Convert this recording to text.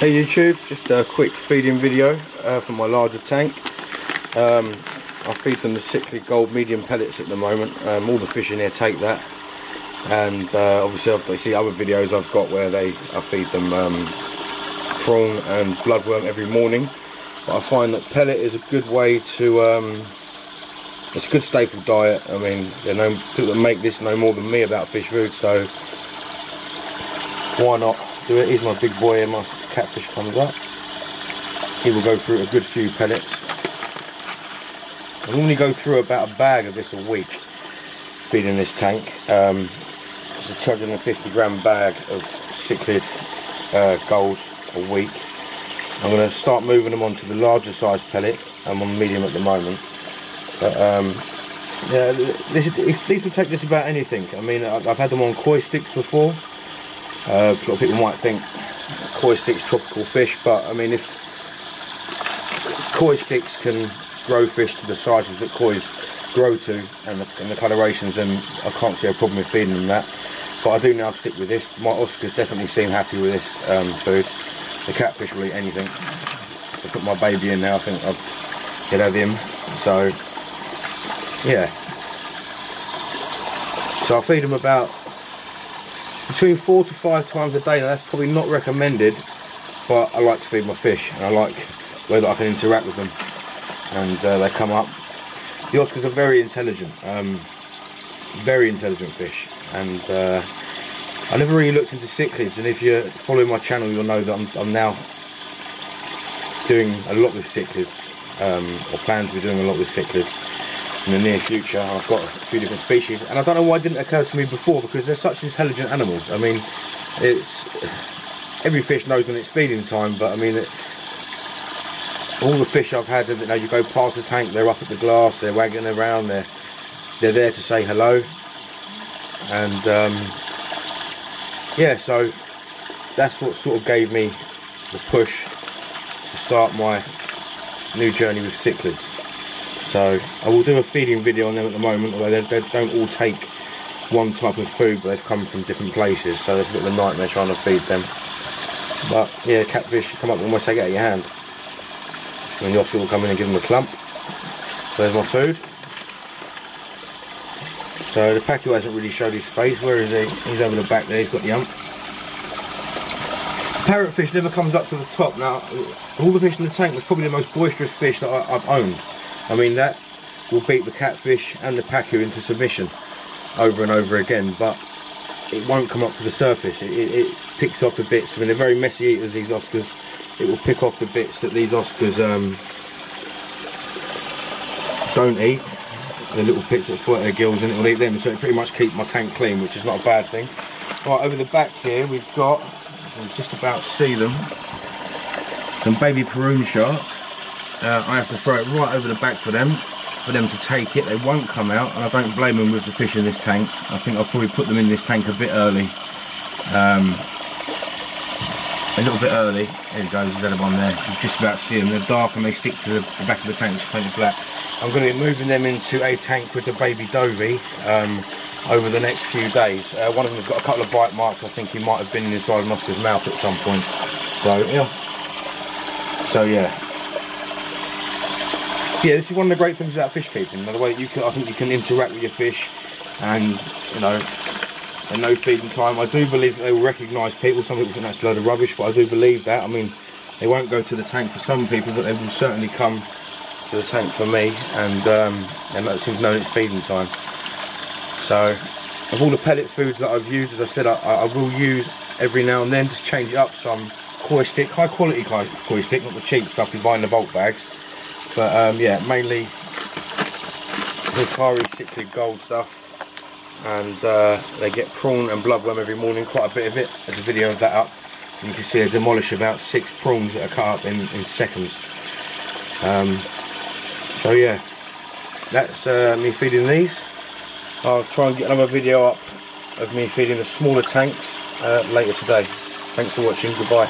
Hey YouTube, just a quick feeding video for my larger tank. I feed them the Cichlid Gold medium pellets at the moment. All the fish in here take that, and obviously they see other videos I've got where I feed them prawn and bloodworm every morning. But I find that pellet is a good way to, it's a good staple diet. I mean, people that make this know more than me about fish food, so why not do it? Here's my big boy here, my Catfish comes up. He will go through a good few pellets. I normally go through about a bag of this a week feeding this tank. It's a 250 gram bag of Cichlid Gold a week. I'm going to start moving them onto the larger size pellet. I'm on medium at the moment. But yeah, these will take just about anything. I mean, I've had them on koi sticks before. A lot of people might think koi sticks tropical fish, but I mean, if koi sticks can grow fish to the sizes that koi's grow to and the colorations, then I can't see a problem with feeding them that. But I do now stick with this. My Oscars definitely seem happy with this food. The Catfish will eat anything. I put my baby in now, I think I'll get over him. So yeah, so I feed them about between 4 to 5 times a day. Now that's probably not recommended, but I like to feed my fish, and I like whether I can interact with them, and they come up. The Oscars are very intelligent fish, and I never really looked into cichlids, and if you're following my channel you'll know that I'm now doing a lot with cichlids, or plan to be doing a lot with cichlids in the near future. I've got a few different species, and I don't know why it didn't occur to me before, because they're such intelligent animals. I mean, every fish knows when it's feeding time, but I mean, all the fish I've had, you know, you go past the tank, they're up at the glass, they're wagging around, they're there to say hello, and yeah, so that's what sort of gave me the push to start my new journey with cichlids. So I will do a feeding video on them at the moment, although they don't all take one type of food, but they've come from different places, so it's a bit of a nightmare trying to feed them. But yeah, Catfish come up and almost take it out of your hand, and the Oscar will come in and give them a clump. So there's my food. So the Pacu hasn't really showed his face. Where is he? He's over the back there, he's got the hump. Parrotfish never comes up to the top. Now, all the fish in the tank, was probably the most boisterous fish that I've owned. I mean, that will beat the Catfish and the Pacu into submission over and over again, but it won't come up to the surface. It picks off the bits. I mean, they're very messy eaters, these Oscars. It will pick off the bits that these Oscars don't eat, the little bits that float their gills, and it will eat them, so it pretty much keeps my tank clean, which is not a bad thing. Right, over the back here we've got, you can just about see them, some baby paroon sharks. I have to throw it right over the back for them to take it. They won't come out, and I don't blame them with the fish in this tank. I think I'll probably put them in this tank a bit early. A little bit early. There he goes, there's one there. You can just about see them. They're dark and they stick to the back of the tank, just painted black. I'm going to be moving them into a tank with the baby Dovey over the next few days. One of them's got a couple of bite marks. I think he might have been inside an Oscar's mouth at some point. So yeah. Yeah, this is one of the great things about fish keeping. The way that I think you can interact with your fish, and you know, at no feeding time. I do believe that they will recognise people. Some people think that's a load of rubbish, but I do believe that. I mean, they won't go to the tank for some people, but they will certainly come to the tank for me, and it seems to know it's feeding time. So, of all the pellet foods that I've used, as I said, I will use every now and then, just change it up, some koi stick, high quality koi stick, not the cheap stuff you buy in the bulk bags. But yeah, mainly Hikari Cichlid Gold stuff, and they get prawn and bloodworm every morning, quite a bit of it. There's a video of that up, and you can see I demolish about 6 prawns that are cut up in seconds. So yeah, that's me feeding these. I'll try and get another video up of me feeding the smaller tanks later today. Thanks for watching, goodbye.